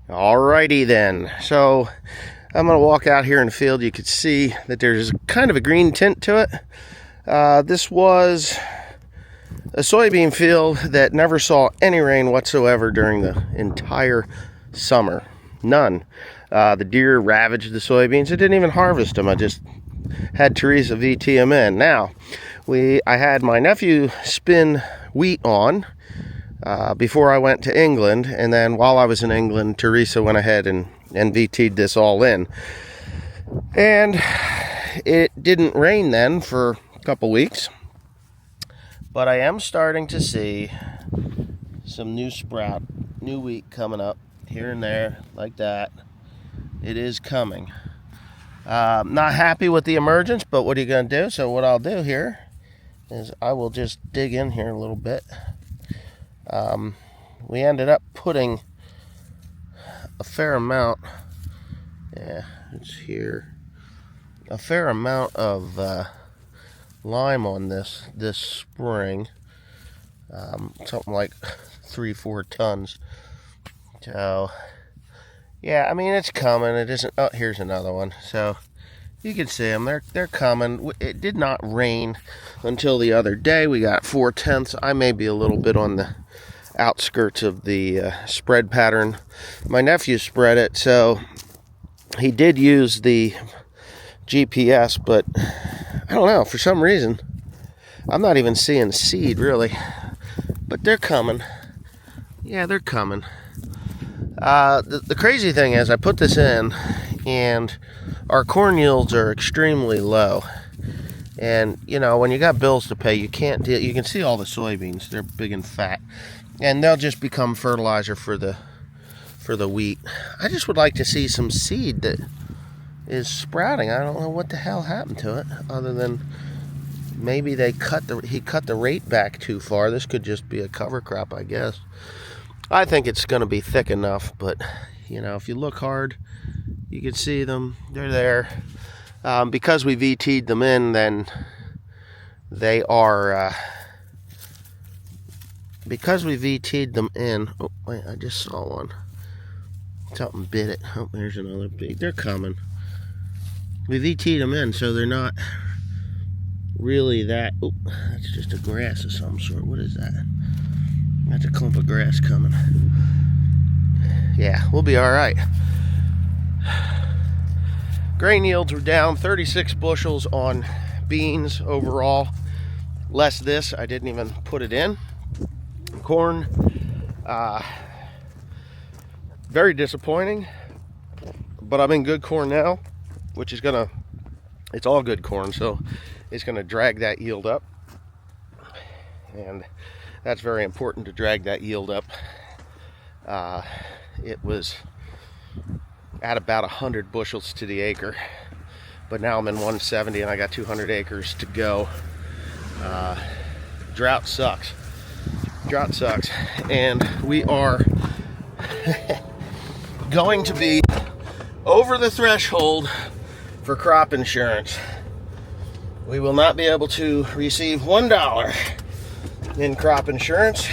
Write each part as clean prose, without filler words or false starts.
Alrighty then. So I'm going to walk out here in the field. You can see that there's kind of a green tint to it. This was a soybean field that never saw any rain whatsoever during the entire summer. None. The deer ravaged the soybeans. It didn't even harvest them. I just had Teresa VT them in. Now, I had my nephew spin wheat on before I went to England, and then while I was in England, Teresa went ahead and VT'd this all in. And it didn't rain then for a couple weeks, but I am starting to see some new wheat coming up here and there like that. It is coming. Not happy with the emergence, but what are you going to do? So what I'll do here is I will just dig in here a little bit. We ended up putting a fair amount, it's here, a fair amount of lime on this spring, something like 3-4 tons. So yeah, I mean, it's coming. It isn't. Oh, here's another one. So you can see them. They're coming. It did not rain until the other day. We got 4/10. I may be a little bit on the outskirts of the spread pattern. My nephew spread it, so he did use the GPS, but I don't know, for some reason I'm not even seeing seed really, but they're coming. Yeah, they're coming. The crazy thing is I put this in and our corn yields are extremely low, and you know, when you got bills to pay, you can't deal. You can see all the soybeans, they're big and fat, and they'll just become fertilizer for the wheat. I just would like to see some seed that is sprouting. I don't know what the hell happened to it, other than maybe he cut the rate back too far. This could just be a cover crop, I guess. I think it's going to be thick enough, but you know, if you look hard, you can see them. They're there. Because we VT'd them in, then they are. Because we VT'd them in. Oh wait, I just saw one. Something bit it. Oh, there's another big. They're coming. We VT'd them in, so they're not really that. Oh, that's just a grass of some sort. What is that? That's a clump of grass coming. Yeah, we'll be all right. Grain yields were down 36 bushels on beans overall. Less this, I didn't even put it in. Corn, very disappointing, but I'm in good corn now, which is it's all good corn, so it's gonna drag that yield up, and that's very important, to drag that yield up. It was at about 100 bushels to the acre, but now I'm in 170 and I got 200 acres to go. Drought sucks, and we are going to be over the threshold for crop insurance. We will not be able to receive $1 in crop insurance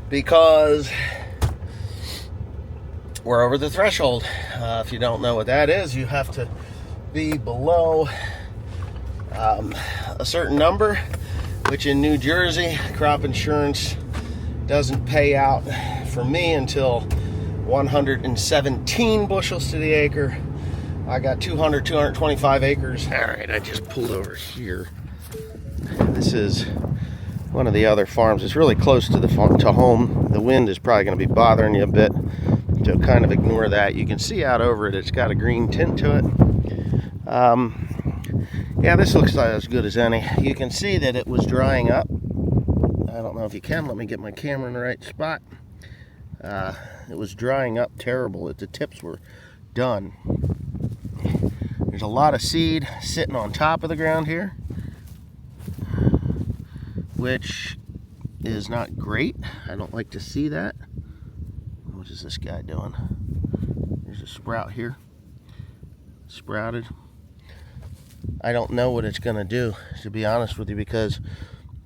because we're over the threshold. If you don't know what that is, you have to be below a certain number, which in New Jersey, crop insurance doesn't pay out for me until 117 bushels to the acre. I got 225 acres. All right, I just pulled over here. This is one of the other farms. It's really close to to home. The wind is probably going to be bothering you a bit, so kind of ignore that. You can see out over it, it's got a green tint to it. Yeah, this looks like as good as any. You can see that it was drying up. I don't know if you can. Let me get my camera in the right spot. It was drying up terrible. The tips were done. There's a lot of seed sitting on top of the ground here, which is not great. I don't like to see that. What is this guy doing? There's a sprout here. Sprouted. I don't know what it's going to do, to be honest with you, because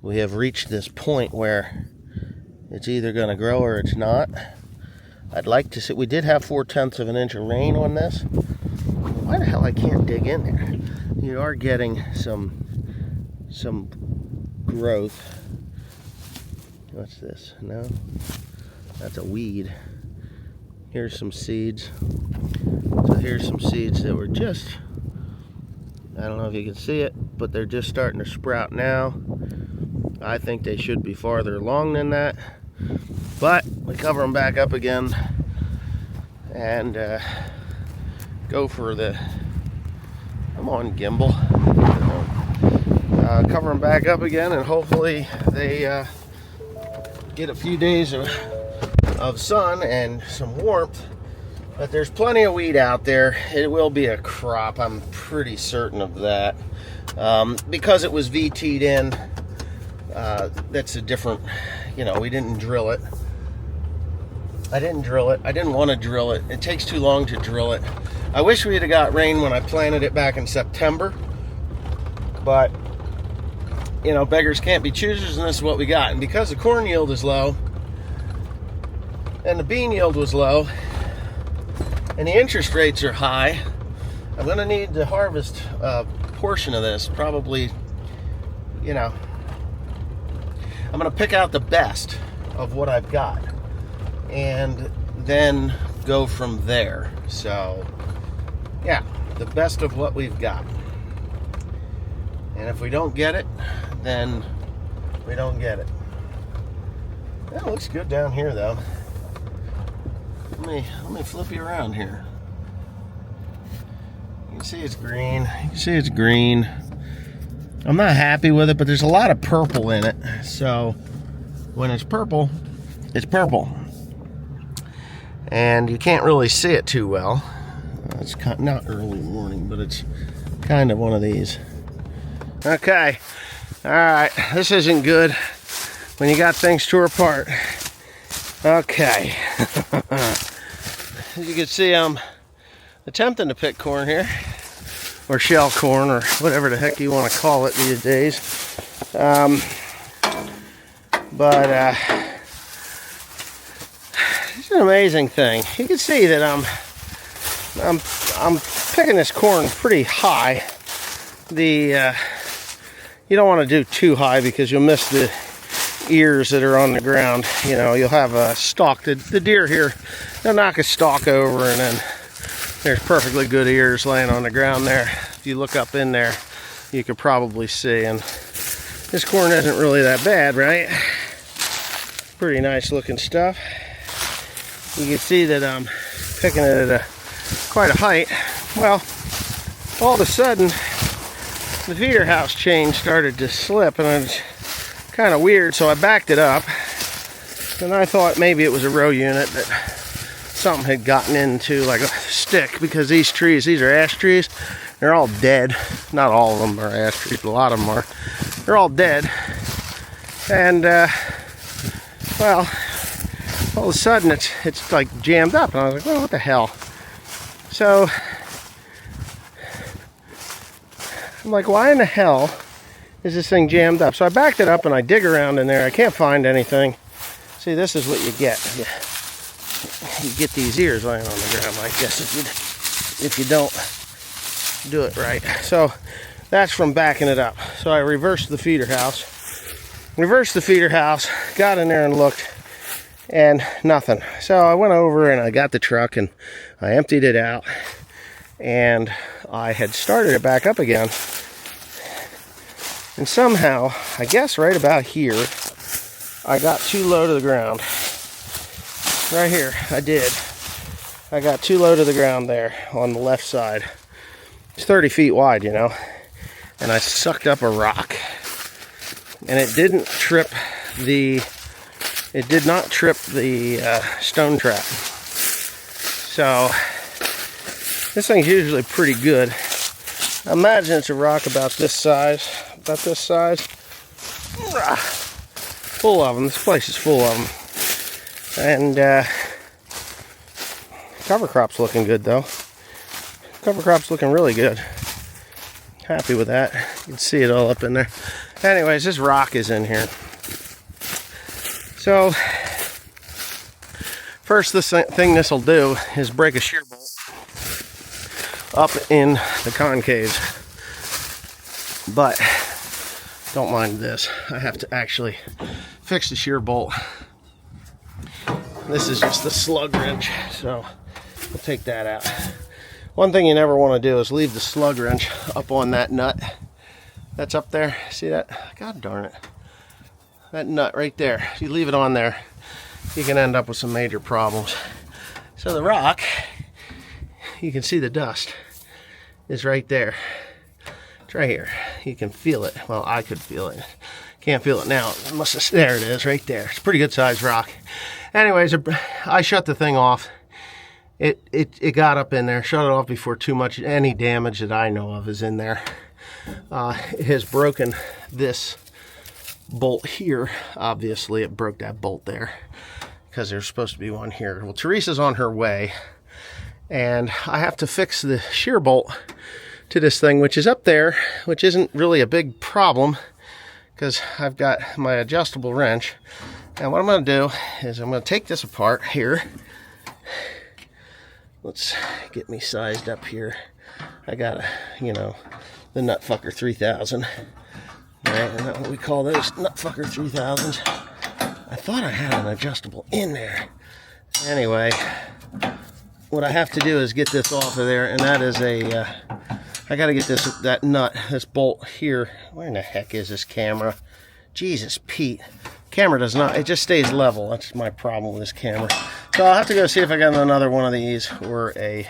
we have reached this point where it's either going to grow or it's not. I'd like to see. We did have 4/10 of an inch of rain on this. Why the hell I can't dig in there? You are getting some growth. What's this? No, that's a weed. Here's some seeds. So here's some seeds that were just, I don't know if you can see it, but they're just starting to sprout now. I think they should be farther along than that, but we cover them back up again and go for the, come on gimbal, cover them back up again, and hopefully they get a few days of sun and some warmth. But there's plenty of weed out there. It will be a crop, I'm pretty certain of that, because it was VT'd in. That's a different, you know, we didn't drill it. I didn't drill it. I didn't want to drill it. It takes too long to drill it. I wish we had got rain when I planted it back in September, but you know, beggars can't be choosers, and this is what we got. And because the corn yield is low and the bean yield was low and the interest rates are high, I'm going to need to harvest a portion of this, probably, you know, I'm going to pick out the best of what I've got and then go from there. So yeah, the best of what we've got. And if we don't get it, then we don't get it. That looks good down here though. Let me flip you around here. You can see it's green. You can see it's green. I'm not happy with it, but there's a lot of purple in it. So when it's purple, it's purple. And you can't really see it too well. It's kind of, not early morning, but it's kind of one of these. Okay, all right, this isn't good when you got things tore apart. Okay, as you can see, I'm attempting to pick corn here, or shell corn, or whatever the heck you want to call it these days. But it's an amazing thing. You can see that I'm picking this corn pretty high. You don't want to do too high because you'll miss the ears that are on the ground. You know, you'll have a stalk. The deer here, they'll knock a stalk over, and then there's perfectly good ears laying on the ground there. If you look up in there, you could probably see. And this corn isn't really that bad, right? Pretty nice looking stuff. You can see that I'm picking it at quite a height. Well, all of a sudden, the feeder house chain started to slip, and it was kind of weird, so I backed it up, and I thought maybe it was a row unit that something had gotten into, like a stick, because these trees, these are ash trees, they're all dead. Not all of them are ash trees, but a lot of them are. They're all dead, and well, all of a sudden it's like jammed up, and I was like, well, what the hell? So I'm like, why in the hell is this thing jammed up? So I backed it up and I dig around in there. I can't find anything. See, this is what you get. You get these ears laying on the ground like this if you don't do it right. So that's from backing it up. So I reversed the feeder house. Got in there and looked, and nothing. So I went over and I got the truck and I emptied it out, and I had started it back up again, and somehow, I guess right about here, I got too low to the ground. Right here, I got too low to the ground there on the left side. It's 30 feet wide, you know, and I sucked up a rock, and it did not trip the stone trap. So this thing's usually pretty good. I imagine it's a rock about this size. Full of them. This place is full of them. And cover crop's looking good though. Cover crop's looking really good. Happy with that. You can see it all up in there. Anyways, this rock is in here. So First thing this will do is break a shear bolt up in the concaves. But don't mind this. I have to actually fix the shear bolt. This is just the slug wrench, so we'll take that out. One thing you never want to do is leave the slug wrench up on that nut that's up there. See that? God darn it. That nut right there. If you leave it on there, you can end up with some major problems. So the rock, you can see the dust is right there. It's right here. You can feel it. Well, I could feel it. Can't feel it now. It must have, there it is, right there. It's a pretty good sized rock. Anyways, I shut the thing off. It got up in there. Shut it off before any damage that I know of is in there. It has broken this bolt here. Obviously, it broke that bolt there because there's supposed to be one here. Well, Teresa's on her way, and I have to fix the shear bolt to this thing, which is up there, which isn't really a big problem because I've got my adjustable wrench. And what I'm going to do is I'm going to take this apart here. Let's get me sized up here. I got a, the Nutfucker 3000. All right, and that's what we call those Nutfucker 3000s. I thought I had an adjustable in there. Anyway, what I have to do is get this off of there, and that is I got to get this bolt here. Where in the heck is this camera? Jesus, Pete. Camera does not, it just stays level. That's my problem with this camera. So I'll have to go see if I got another one of these, or I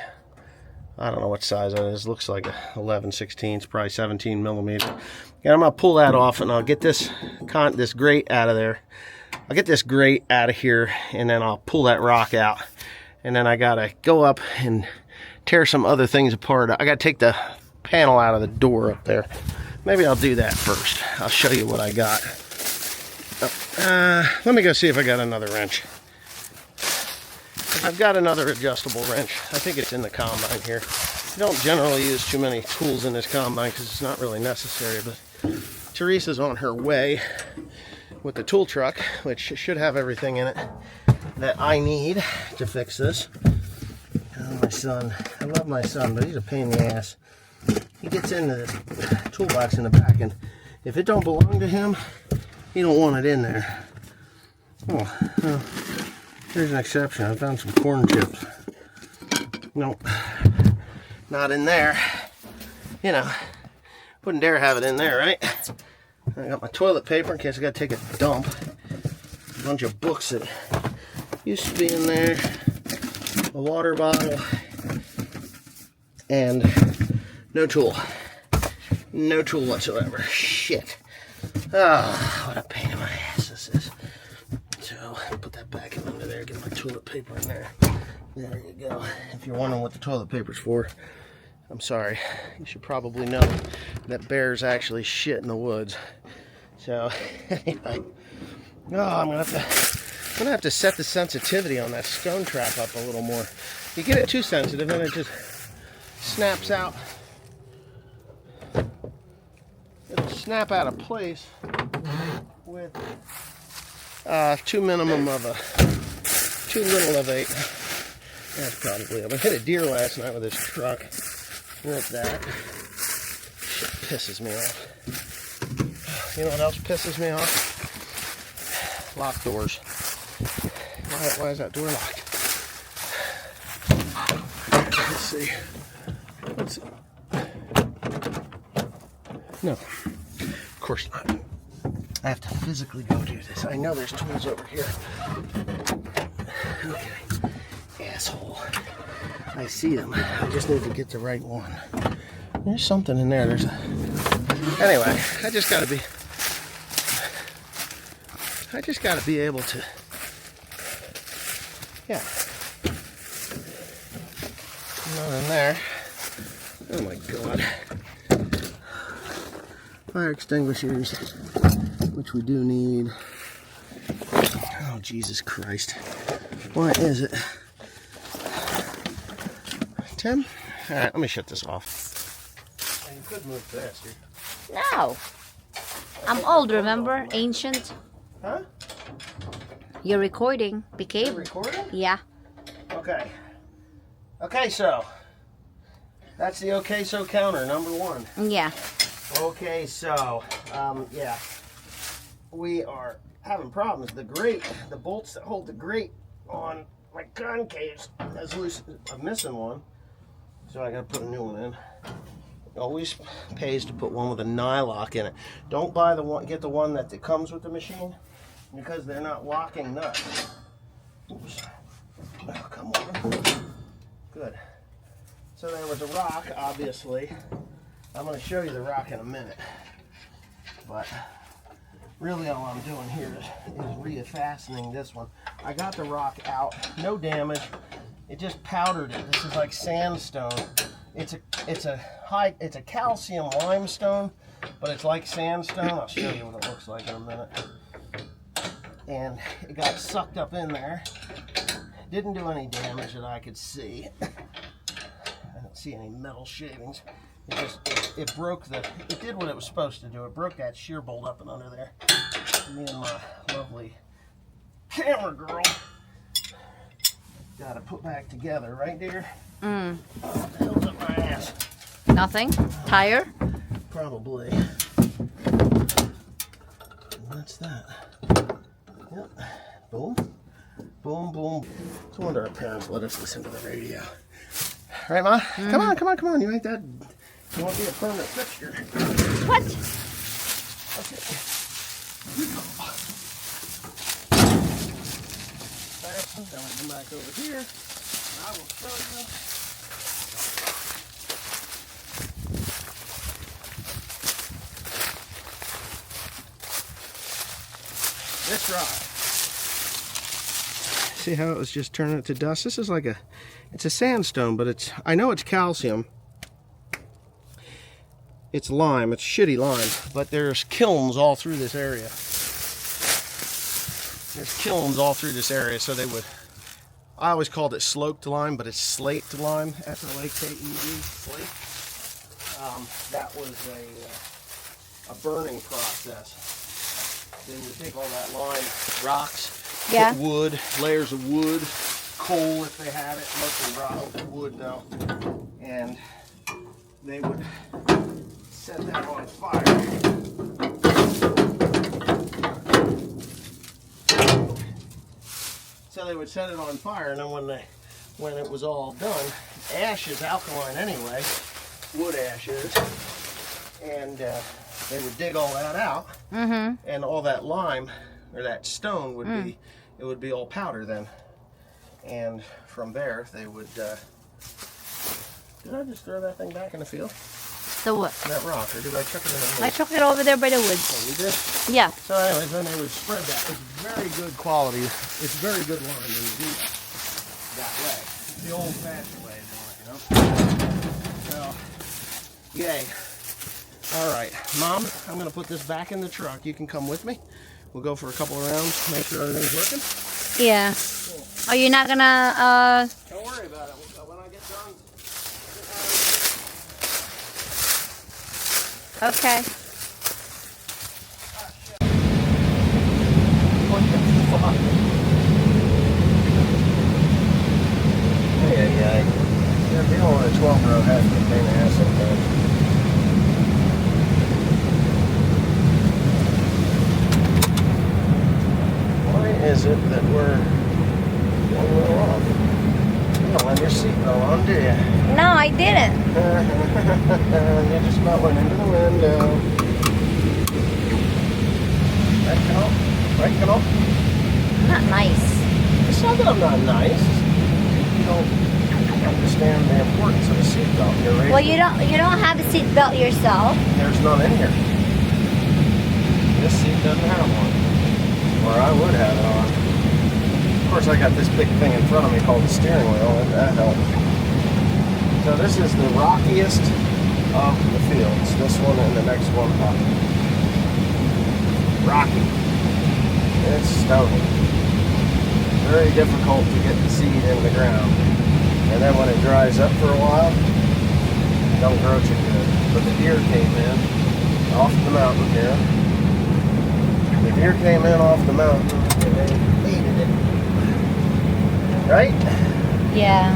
don't know what size it is. Looks like a 11/16, probably 17 millimeter. And I'm going to pull that off, and I'll get this grate out of there. I'll get this grate out of here, and then I'll pull that rock out. And then I got to go up and tear some other things apart. I got to take the panel out of the door up there. Maybe I'll do that first. I'll show you what I got. Let me go see if I got another wrench. I've got another adjustable wrench. I think it's in the combine here. You don't generally use too many tools in this combine because it's not really necessary, but Teresa's on her way with the tool truck, which should have everything in it that I need to fix this. Oh, my son. I love my son, but he's a pain in the ass. He gets into this toolbox in the back, and if it don't belong to him, he don't want it in there. Oh, well, here's an exception. I found some corn chips. Nope, not in there. Wouldn't dare have it in there, right? I got my toilet paper in case I gotta take a dump. A bunch of books that used to be in there. A water bottle. And no tool. No tool whatsoever. Shit. Oh, what a pain in my ass this is. So, put that back in under there. Get my toilet paper in there. There you go. If you're wondering what the toilet paper's for, I'm sorry. You should probably know that bears actually shit in the woods. So, anyway. Oh, I'm gonna have to set the sensitivity on that stone trap up a little more. You get it too sensitive and it just snaps out. It'll snap out of place with too little of a. That's probably it. I hit a deer last night with this truck. Like that. Shit pisses me off. You know what else pisses me off? Locked doors. Why is that door locked? Let's see. No, of course not. I have to physically go do this. I know there's tools over here. Okay, asshole. I see them. I just need to get the right one. There's something in there. Anyway, I just gotta be able to. Yeah. Not in there. Oh my god. Fire extinguishers, which we do need. Oh, Jesus Christ. What is it? Tim? Alright, let me shut this off. You could move faster. No. I'm old, remember? Ancient. Huh? You're recording. Behave. You're recording? Yeah. Okay. Okay, so that's the okay so counter number 1. Yeah. Okay, so yeah, we are having problems. The grate, the bolts that hold the grate on my concaves is loose. I'm missing one, so I gotta put a new one in. Always pays to put one with a nylock in it. Don't buy the one, get the one that comes with the machine, because they're not locking nuts. Oops. Oh, come on. Good. So there was a rock, obviously. I'm going to show you the rock in a minute. But really all I'm doing here is refastening this one. I got the rock out, no damage. It just powdered it. This is like sandstone. It's a calcium limestone, but it's like sandstone. I'll show you what it looks like in a minute. And it got sucked up in there. Didn't do any damage that I could see. I don't see any metal shavings. It broke it did what it was supposed to do. It broke that shear bolt up and under there. Me and my lovely camera girl got to put back together, right, dear? Mm. What the hell's up my ass? Nothing? Tire? Probably. What's that? Yep. Boom. Boom, boom. No wonder our parents let us listen to the radio. Right, Ma? Mm. Come on, come on, come on. You ain't that... You won't be a permanent fixture. What? Okay. Then we come back over here. I will show you. This rod. See how it was just turning it to dust? This is like it's a sandstone, but I know it's calcium. It's lime, it's shitty lime, but there's kilns all through this area. There's kilns all through this area, so I always called it slaked lime, but it's slaked lime, S-L-A-K-E-D, slate. That was a burning process. They would take all that lime, rocks, yeah, put wood, layers of wood, coal if they had it, mostly rock, wood though, and they would set that on fire. So they would set it on fire, and then when it was all done, ash is alkaline anyway, wood ash is, and they would dig all that out, and all that lime or that stone would be all powder then, and from there they would. Did I just throw that thing back in the field? The what? That rock, or did I chuck it in the woods? I chucked it over there by the woods. Oh, you did? Yeah. So anyways, then they would spread that. It's very good quality. It's very good lime when you do that way. It's the old-fashioned way of doing it, you know? So, yay. All right, Mom, I'm going to put this back in the truck. You can come with me. We'll go for a couple of rounds, make sure everything's working. Yeah. Are you not going to... Don't worry about it. When I get done... Okay. What the fuck? Yeah, dealing with a 12-row has to contain an ass sometimes. Why is it that we're one little off? You don't have your seatbelt on, do you? No, I didn't. You just about went into the window. Right, come on. Not nice. It's not that I'm not nice. You don't understand the importance of a seatbelt. Well, you don't have a seatbelt yourself. There's none in here. This seat doesn't have one. Or I would have it on. Of course, I got this big thing in front of me called the steering wheel, and that helps. So this is the rockiest of the fields. This one and the next one up. Rocky. It's stony. Very difficult to get the seed in the ground. And then when it dries up for a while, it don't grow too good. But the deer came in off the mountain here. The deer came in off the mountain and they ate it. Right? Yeah.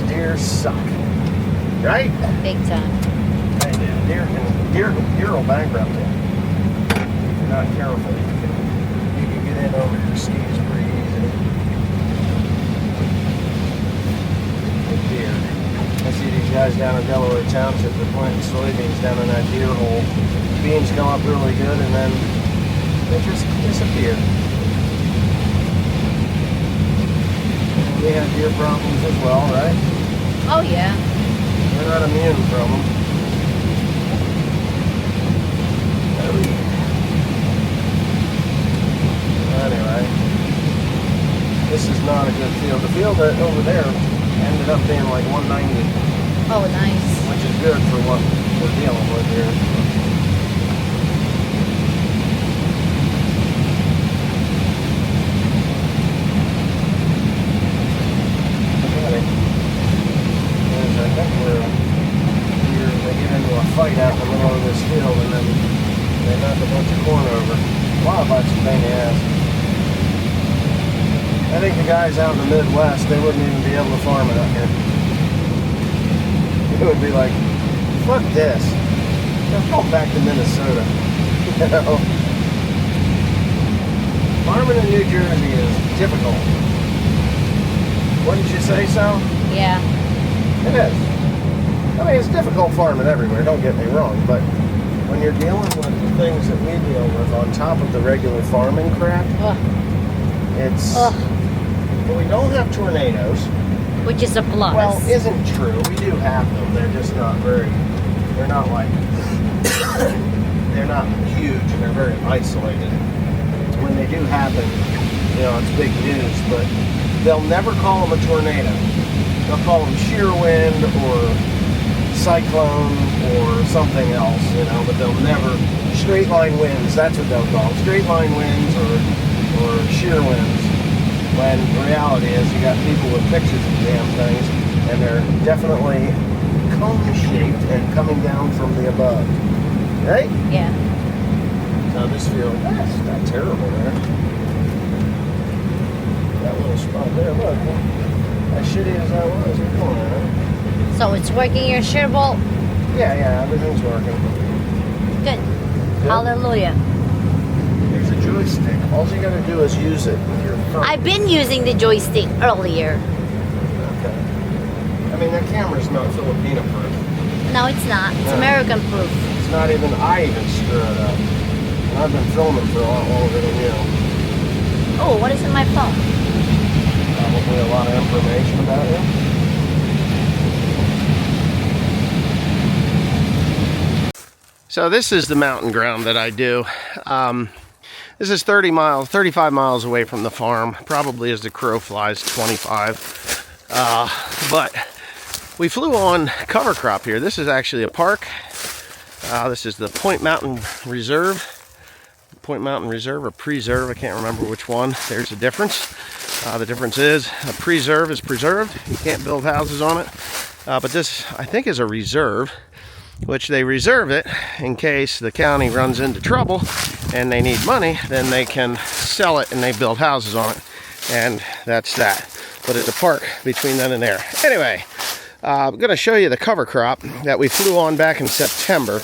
Deer suck. Right? Big time. They do. Deer will bankrupt you. If you're not careful, you can get in over your skis pretty easy. With deer. I see these guys down in Delaware Township, they're planting soybeans down in that deer hole. Beans come up really good and then they just disappear. And we have deer problems as well, right? Oh, yeah. We're not immune from them. Anyway, this is not a good field. The field that over there ended up being like 190. Oh, nice. Which is good for what we're dealing with here. I think they get into a fight out in the middle of this field and then they knock a bunch of corn over. Wildlife's a pain in the ass. I think the guys out in the Midwest, they wouldn't even be able to farm it out here. It would be like, fuck this. Let's go back to Minnesota. You know? Farming in New Jersey is difficult. Wouldn't you say so? Yeah. It is. I mean, it's difficult farming everywhere, don't get me wrong, but when you're dealing with the things that we deal with on top of the regular farming crap, it's... Well, we don't have tornadoes. Which is a plus. Well, isn't true. We do have them. They're just not very... They're not like... they're not huge and they're very isolated. When they do happen, you know, it's big news, but they'll never call them a tornado. They'll call them shear wind or cyclone or something else, you know, but they'll never, straight line winds, that's what they'll call them, straight line winds or shear winds, when the reality is you got people with pictures of damn things and they're definitely cone-shaped and coming down from the above, right? Yeah. Now this field, that's not terrible there. That little spot there, look, as shitty as that was, we're going on. So it's working your shear bolt? Yeah, everything's working. Good. Hallelujah. There's a joystick. All you gotta do is use it with your thumb. I've been using the joystick earlier. Okay. I mean, that camera's not Filipino proof. No, it's not. It's No. American proof. It's not even, I even screw it up. And I've been filming for a lot longer than you. Oh, what is in my phone? Probably a lot of information about you. So this is the mountain ground that I do. This is 35 miles away from the farm. Probably as the crow flies, 25. But we flew on cover crop here. This is actually a park. This is the Point Mountain Reserve. Point Mountain Reserve or Preserve, I can't remember which one. There's a difference. The difference is a preserve is preserved. You can't build houses on it. But this, I think, is a reserve, which they reserve it in case the county runs into trouble and they need money, then they can sell it and they build houses on it. And that's that. But it's a park between then and there. Anyway, I'm going to show you the cover crop that we flew on back in September.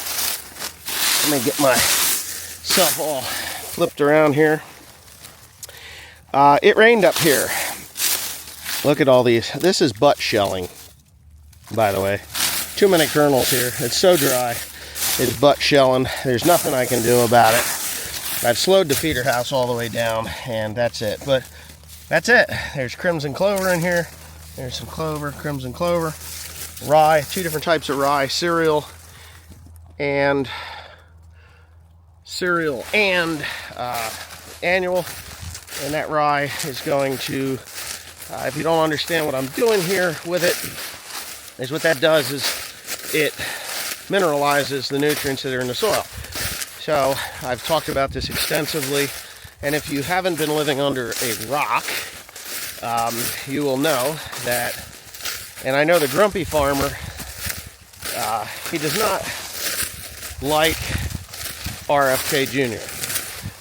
Let me get myself all flipped around here. It rained up here. Look at all these. This is butt shelling, by the way. Too many kernels here. It's so dry. It's butt shelling. There's nothing I can do about it. I've slowed the feeder house all the way down, and that's it. But that's it. There's crimson clover in here. There's some clover, crimson clover, rye, 2 different types of rye, cereal and annual. And that rye is going to, if you don't understand what I'm doing here with it, is what that does is it mineralizes the nutrients that are in the soil. So I've talked about this extensively, and if you haven't been living under a rock, you will know that, and I know the grumpy farmer, he does not like RFK Jr.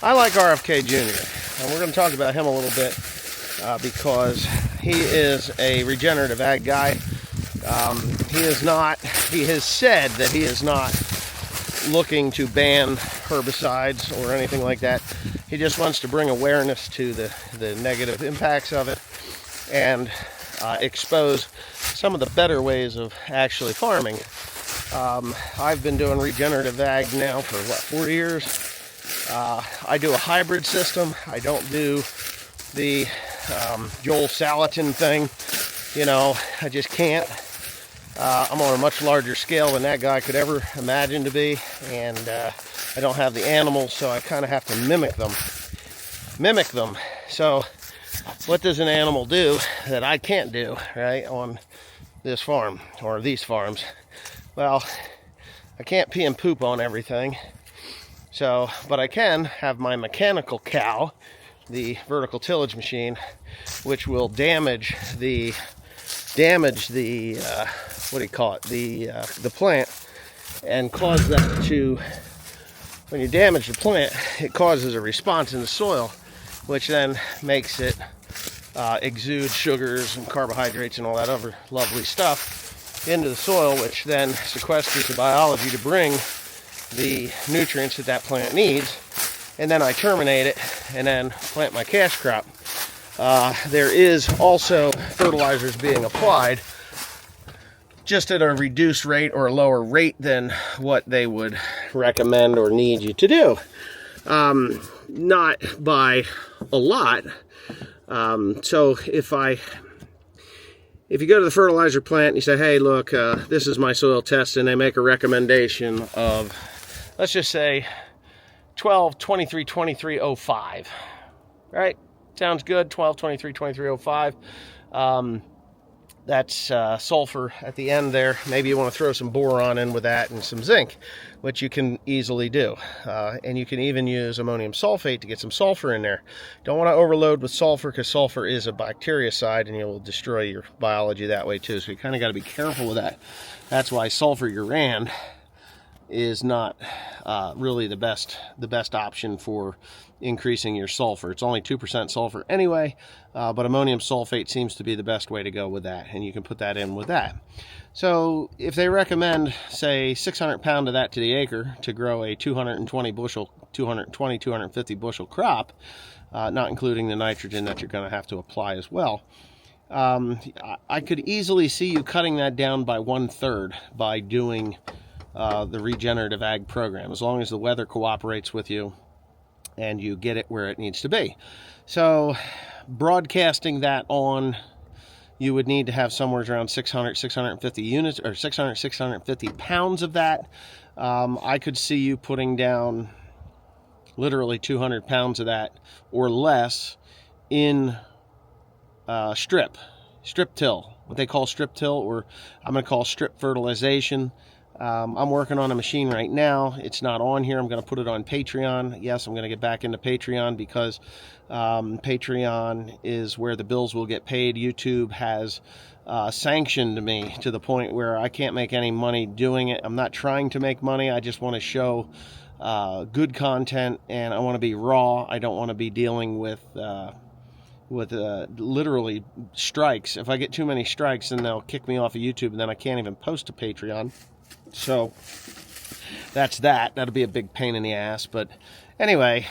I like RFK Jr., and we're going to talk about him a little bit because he is a regenerative ag guy. He has said that he is not looking to ban herbicides or anything like that. He just wants to bring awareness to the negative impacts of it and expose some of the better ways of actually farming. I've been doing regenerative ag now for 4 years. I do a hybrid system. I don't do the Joel Salatin thing. You know, I just can't. I'm on a much larger scale than that guy could ever imagine to be, and I don't have the animals, so I kind of have to mimic them. So what does an animal do that I can't do, right, on this farm or these farms? Well, I can't pee and poop on everything, so, but I can have my mechanical cow, the vertical tillage machine, which will damage the what do you call it, the plant, and cause that to, when you damage the plant, it causes a response in the soil, which then makes it exude sugars and carbohydrates and all that other lovely stuff into the soil, which then sequesters the biology to bring the nutrients that plant needs. And then I terminate it and then plant my cash crop. There is also fertilizers being applied, just at a reduced rate or a lower rate than what they would recommend or need you to do. Not by a lot. So if you go to the fertilizer plant and you say, hey, look, this is my soil test, and they make a recommendation of, let's just say, 12, 23, 23, 05. Right? Sounds good. 12, 23, 23, 05. That's sulfur at the end there. Maybe you want to throw some boron in with that and some zinc, which you can easily do. And you can even use ammonium sulfate to get some sulfur in there. Don't want to overload with sulfur, because sulfur is a bactericide and you'll destroy your biology that way too. So you kind of got to be careful with that. That's why sulfur uran is not really the best option for increasing your sulfur. It's only 2% sulfur anyway, but ammonium sulfate seems to be the best way to go with that, and you can put that in with that. So if they recommend, say, 600 pound of that to the acre to grow a 250 bushel crop, not including the nitrogen that you're going to have to apply as well, I could easily see you cutting that down by 1/3 by doing the regenerative ag program, as long as the weather cooperates with you and you get it where it needs to be. So broadcasting that on, you would need to have somewhere around 650 units, or 650 pounds of that. I could see you putting down literally 200 pounds of that or less in strip till, what they call strip till, or I'm going to call strip fertilization. I'm working on a machine right now. It's not on here. I'm going to put it on Patreon. Yes, I'm going to get back into Patreon, because Patreon is where the bills will get paid. YouTube has sanctioned me to the point where I can't make any money doing it. I'm not trying to make money. I just want to show good content, and I want to be raw. I don't want to be dealing with literally strikes. If I get too many strikes, then they'll kick me off of YouTube, and then I can't even post to Patreon. So that's that. That'll be a big pain in the ass. But anyway,